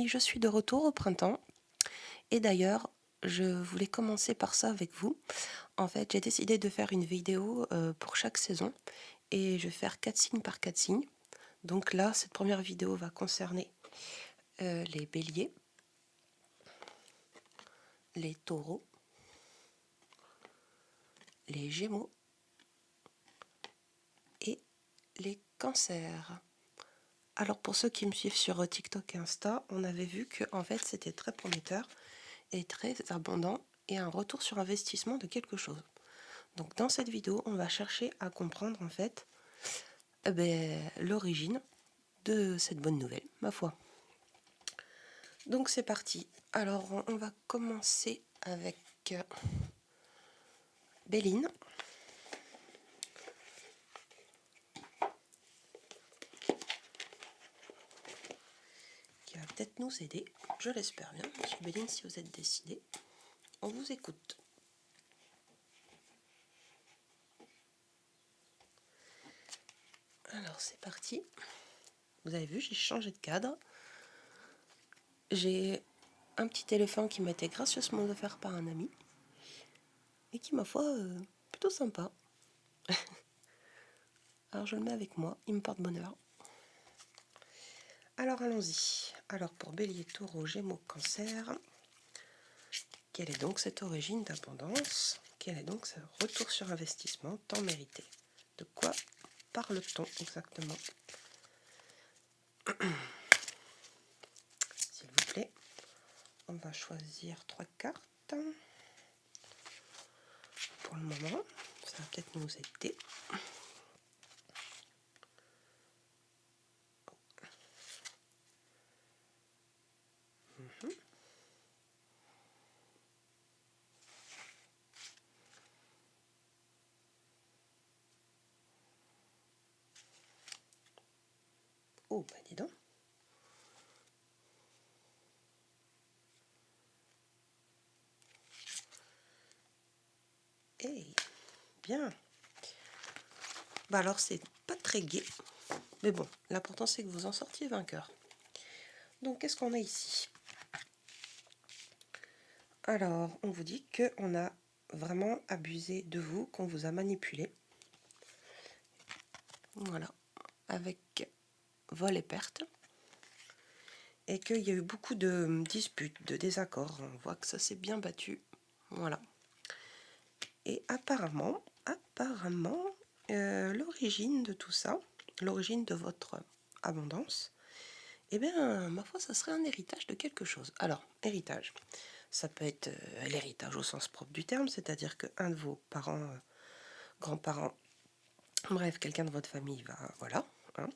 je suis de retour au printemps et d'ailleurs, je voulais commencer par ça avec vous. En fait, j'ai décidé de faire une vidéo, pour chaque saison et je vais faire 4 signes par 4 signes. Donc là, cette première vidéo va concerner, les béliers, les taureaux, les gémeaux et les cancers. Alors pour ceux qui me suivent sur TikTok et Insta, on avait vu que en fait c'était très prometteur et très abondant et un retour sur investissement de quelque chose. Donc dans cette vidéo, on va chercher à comprendre en fait l'origine de cette bonne nouvelle, ma foi. Donc c'est parti. Alors on va commencer avec Béline. Qui va peut-être nous aider. Je l'espère bien. Monsieur Béline, si vous êtes décidé, on vous écoute. Alors c'est parti. Vous avez vu, j'ai changé de cadre. J'ai un petit éléphant qui m'a été gracieusement offert par un ami et qui, ma foi, plutôt sympa. Alors je le mets avec moi, il me porte bonheur. Alors allons-y. Alors pour Bélier, Taureau, Gémeaux, Cancer, quelle est donc cette origine d'abondance? Quel est donc ce retour sur investissement, temps mérité? De quoi parle-t-on exactement? S'il vous plaît, on va choisir 3 cartes. Pour le moment, ça va peut-être nous aider. Oh, bah dis donc. Hey, bien. Bah alors, c'est pas très gai. Mais bon, l'important, c'est que vous en sortiez vainqueur. Donc, qu'est-ce qu'on a ici? Alors, on vous dit qu'on a vraiment abusé de vous, qu'on vous a manipulé. Voilà. Avec vol et perte. Et qu'il y a eu beaucoup de disputes, de désaccords. On voit que ça s'est bien battu. Voilà. Et apparemment, l'origine de tout ça, l'origine de votre abondance, eh bien, ma foi, ça serait un héritage de quelque chose. Alors, héritage, ça peut être l'héritage au sens propre du terme, c'est-à-dire qu'un de vos parents, grands-parents, bref, quelqu'un de votre famille va, voilà. Hein.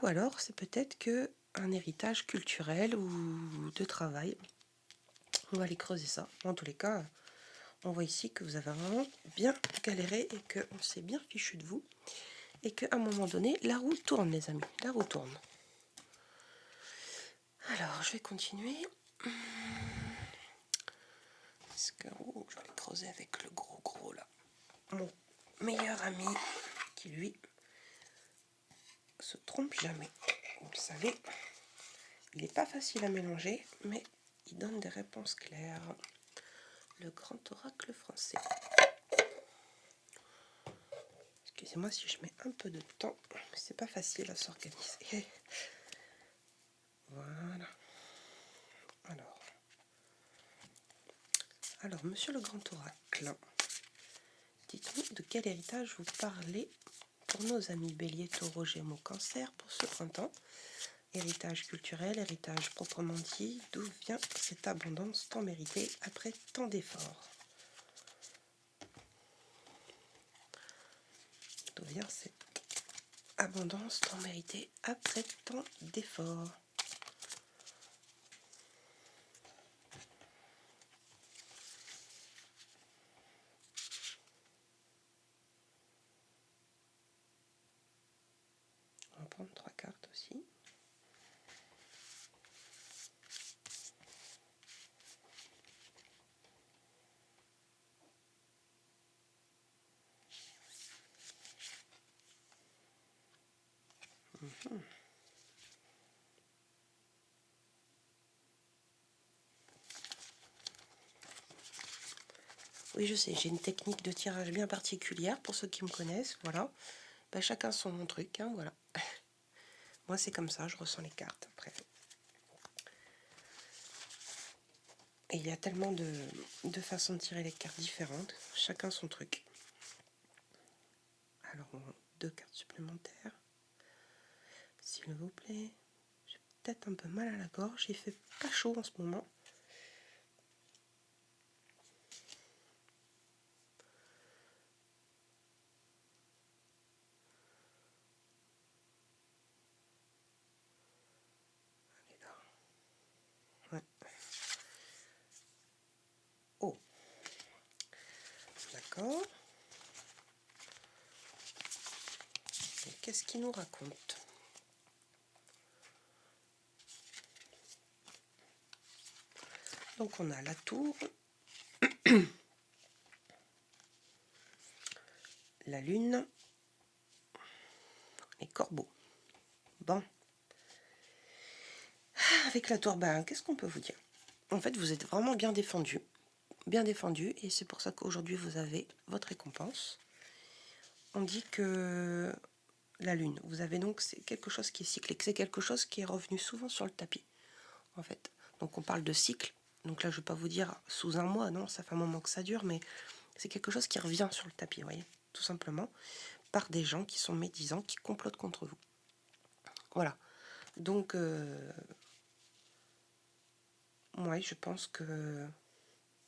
Ou alors, c'est peut-être que un héritage culturel ou de travail. On va aller creuser ça. En tous les cas, on voit ici que vous avez vraiment bien galéré et qu'on s'est bien fichu de vous. Et qu'à un moment donné, la roue tourne, les amis. La roue tourne. Alors, je vais continuer. Est-ce que... Oh, je vais creuser avec le gros là. Mon meilleur ami qui, lui, se trompe jamais. Vous le savez, il n'est pas facile à mélanger, mais il donne des réponses claires. Le grand oracle français. Excusez-moi si je mets un peu de temps, c'est pas facile à s'organiser. Voilà. Alors, monsieur le grand oracle, dites-nous de quel héritage vous parlez pour nos amis Bélier, Taureau, Gémeaux, Cancer pour ce printemps. Héritage culturel, héritage proprement dit, d'où vient cette abondance tant méritée après tant d'efforts? D'où vient cette abondance tant méritée après tant d'efforts? On va prendre 3 cartes aussi. Oui, je sais, j'ai une technique de tirage bien particulière pour ceux qui me connaissent, voilà. Ben, chacun son truc, hein, voilà. Moi, c'est comme ça, je ressens les cartes après. Et il y a tellement de façons de tirer les cartes différentes, chacun son truc. Alors, 2 cartes supplémentaires, s'il vous plaît. J'ai peut-être un peu mal à la gorge, il fait pas chaud en ce moment. Allez là. Ouais. Oh, d'accord. Qu'est-ce qu'il nous raconte? Donc on a la tour, la lune, les corbeaux. Bon, avec la tour, ben, qu'est-ce qu'on peut vous dire? En fait, vous êtes vraiment bien défendu, et c'est pour ça qu'aujourd'hui vous avez votre récompense. On dit que la lune, vous avez donc, c'est quelque chose qui est cyclique, c'est quelque chose qui est revenu souvent sur le tapis, en fait. Donc on parle de cycle, donc là je ne vais pas vous dire sous un mois, non, ça fait un moment que ça dure, mais c'est quelque chose qui revient sur le tapis, vous voyez, tout simplement, par des gens qui sont médisants, qui complotent contre vous. Voilà. Donc, moi, je pense que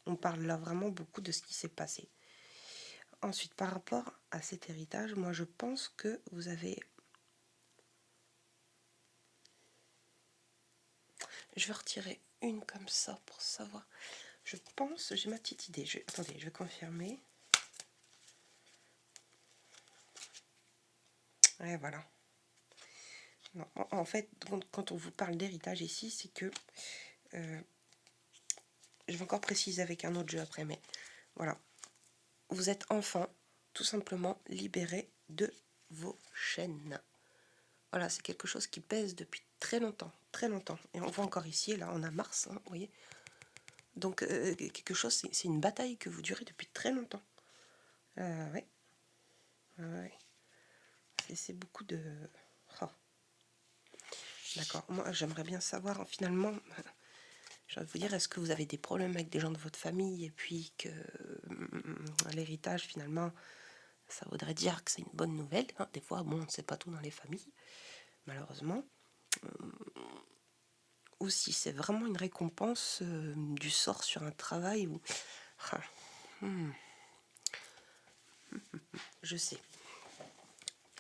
on parle là vraiment beaucoup de ce qui s'est passé. Ensuite, par rapport à cet héritage, moi, je pense que vous avez... Je vais retirer une comme ça pour savoir. Je pense, j'ai ma petite idée. Attendez, je vais confirmer. Et voilà. Non, en fait, quand on vous parle d'héritage ici, c'est que... je vais encore préciser avec un autre jeu après, mais voilà. Vous êtes enfin, tout simplement, libéré de vos chaînes. Voilà, c'est quelque chose qui pèse depuis très longtemps, très longtemps. Et on voit encore ici, là, on a Mars, hein, vous voyez. Donc, quelque chose, c'est une bataille que vous durez depuis très longtemps. Ouais. Ouais. C'est beaucoup de... Oh. D'accord. Moi, j'aimerais bien savoir, finalement, je vais vous dire, est-ce que vous avez des problèmes avec des gens de votre famille et puis que l'héritage, finalement, ça voudrait dire que c'est une bonne nouvelle, hein. Des fois, bon, on ne sait pas tout dans les familles, malheureusement. Ou si c'est vraiment une récompense du sort sur un travail où... Ah, je sais.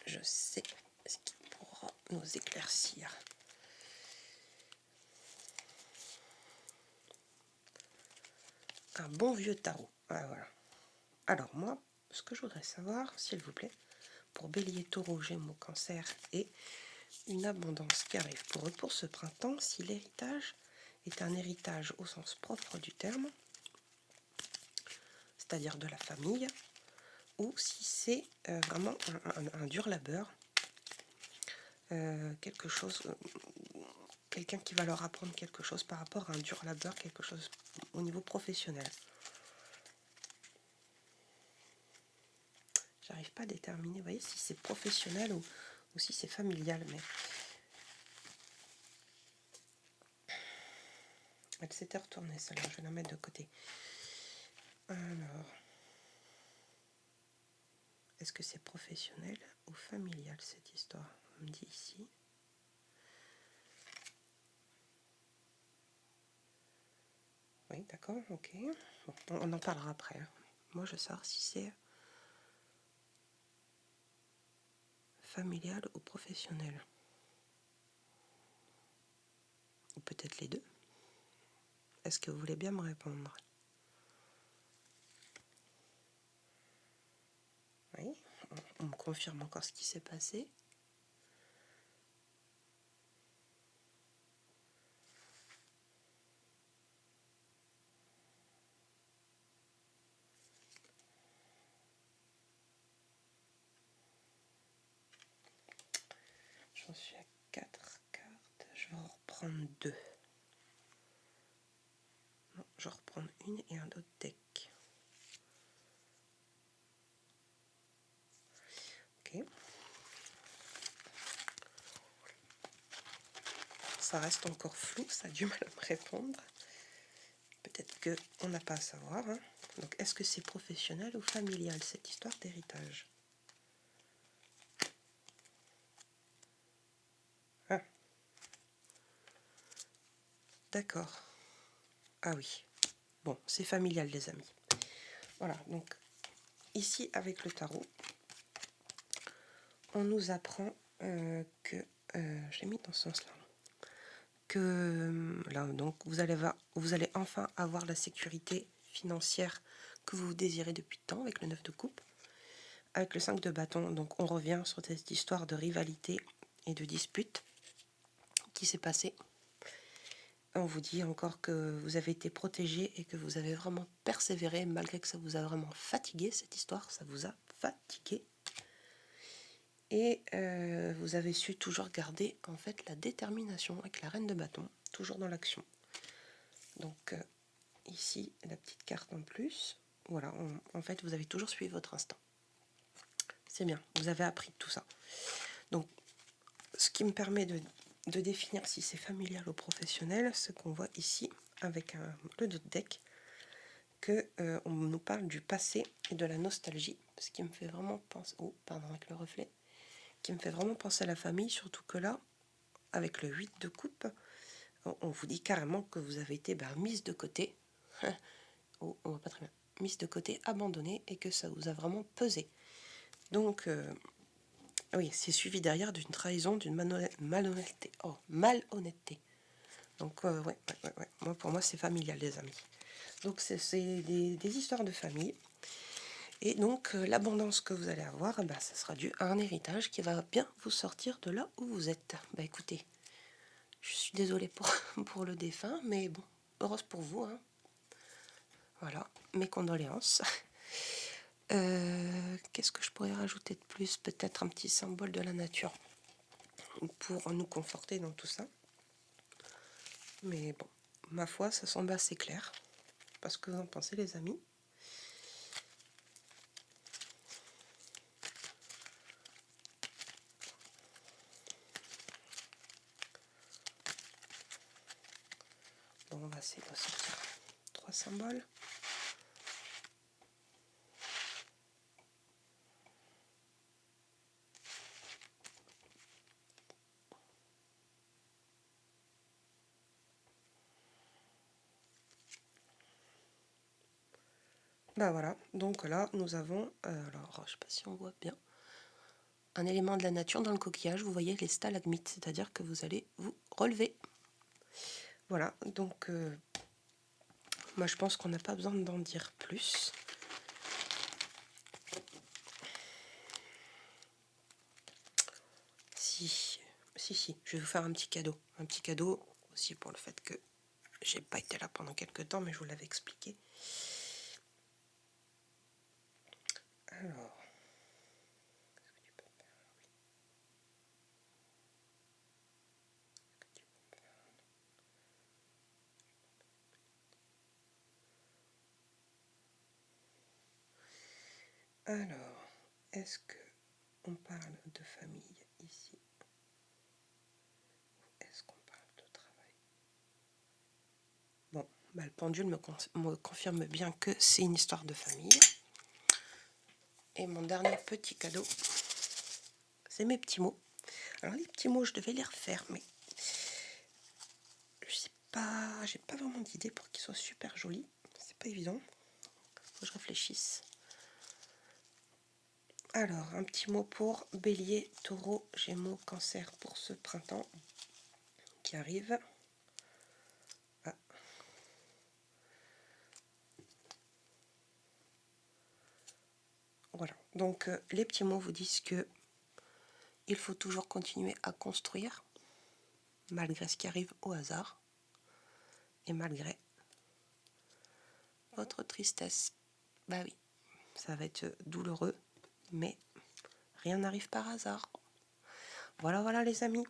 Je sais ce qui pourra nous éclaircir. Un bon vieux tarot. Ah, voilà. Alors moi, ce que je voudrais savoir, s'il vous plaît, pour Bélier, Taureau, Gémeaux, Cancer et une abondance qui arrive pour eux pour ce printemps, si l'héritage est un héritage au sens propre du terme, c'est-à-dire de la famille, ou si c'est vraiment un dur labeur, quelque chose, quelqu'un qui va leur apprendre quelque chose par rapport à un dur labeur, quelque chose au niveau professionnel. J'arrive pas à déterminer, vous voyez, si c'est professionnel ou si c'est familial, mais elle s'était retournée celle-là, je vais la mettre de côté. Alors, est-ce que c'est professionnel ou familial cette histoire? On me dit ici. Oui, d'accord, ok. Bon, on en parlera après, hein. Moi, je veux savoir si c'est familial ou professionnel. Ou peut-être les deux. Est-ce que vous voulez bien me répondre? Oui, on me confirme encore ce qui s'est passé. J'en suis à 4 cartes. Je vais en reprendre 2. Non, je vais reprendre une et un autre deck. ça reste encore flou, ça a du mal à me répondre. Peut-être qu'on n'a pas à savoir. Hein. Donc, est-ce que c'est professionnel ou familial, cette histoire d'héritage? Ah, d'accord. Ah oui. Bon, c'est familial, les amis. Voilà, donc, ici, avec le tarot, on nous apprend que... je l'ai mis dans ce sens-là. Que là, donc, vous allez enfin avoir la sécurité financière que vous désirez depuis tant avec le 9 de coupe. Avec le 5 de bâton, donc on revient sur cette histoire de rivalité et de dispute qui s'est passée. On vous dit encore que vous avez été protégé et que vous avez vraiment persévéré malgré que ça vous a vraiment fatigué, cette histoire, ça vous a fatigué. Et vous avez su toujours garder en fait la détermination avec la reine de bâton, toujours dans l'action. Donc ici, la petite carte en plus. Voilà, en fait, vous avez toujours suivi votre instinct. C'est bien, vous avez appris tout ça. Donc, ce qui me permet de définir si c'est familial ou professionnel, ce qu'on voit ici avec le deck, on nous parle du passé et de la nostalgie, ce qui me fait vraiment penser, avec le reflet, qui me fait vraiment penser à la famille, surtout que là, avec le 8 de coupe, on vous dit carrément que vous avez été mise de côté, on voit pas très bien, mise de côté, abandonnée, et que ça vous a vraiment pesé. Donc, oui, c'est suivi derrière d'une trahison, d'une malhonnêteté. Oh, malhonnêteté. Donc, ouais. Pour moi, c'est familial, les amis. Donc, c'est des histoires de famille. Et donc, l'abondance que vous allez avoir, ça sera dû à un héritage qui va bien vous sortir de là où vous êtes. Écoutez, je suis désolée pour le défunt, mais bon, heureuse pour vous. Hein. Voilà, mes condoléances. Qu'est-ce que je pourrais rajouter de plus? Peut-être un petit symbole de la nature pour nous conforter dans tout ça. Mais bon, ma foi, ça semble assez clair. Parce que vous en pensez, les amis? Bon, on va essayer de sortir 3 symboles. Voilà, donc là, nous avons, alors, je sais pas si on voit bien, un élément de la nature dans le coquillage. Vous voyez les stalagmites, c'est-à-dire que vous allez vous relever. Voilà, donc, moi, je pense qu'on n'a pas besoin d'en dire plus. Si, je vais vous faire un petit cadeau. Un petit cadeau aussi pour le fait que j'ai pas été là pendant quelques temps, mais je vous l'avais expliqué. Alors, est-ce que on parle de famille ici? Est-ce qu'on parle de travail? Bon, le pendule me confirme bien que c'est une histoire de famille. Et mon dernier petit cadeau, c'est mes petits mots. Alors les petits mots, je devais les refaire, mais je sais pas, j'ai pas vraiment d'idée pour qu'ils soient super jolis. C'est pas évident. Faut que je réfléchisse. Alors, un petit mot pour Bélier, Taureau, Gémeaux, Cancer pour ce printemps qui arrive. Ah. Voilà. Donc, les petits mots vous disent que il faut toujours continuer à construire malgré ce qui arrive au hasard et malgré votre tristesse. Oui, ça va être douloureux, mais rien n'arrive par hasard. Voilà les amis.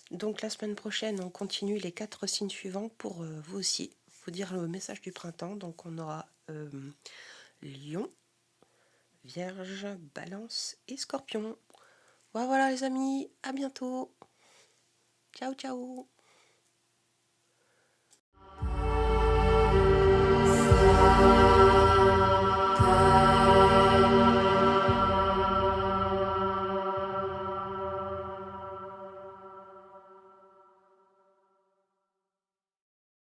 Donc la semaine prochaine, on continue les 4 signes suivants pour vous aussi, vous dire le message du printemps. Donc on aura Lion, Vierge, Balance et Scorpion. Voilà les amis, à bientôt. Ciao ciao.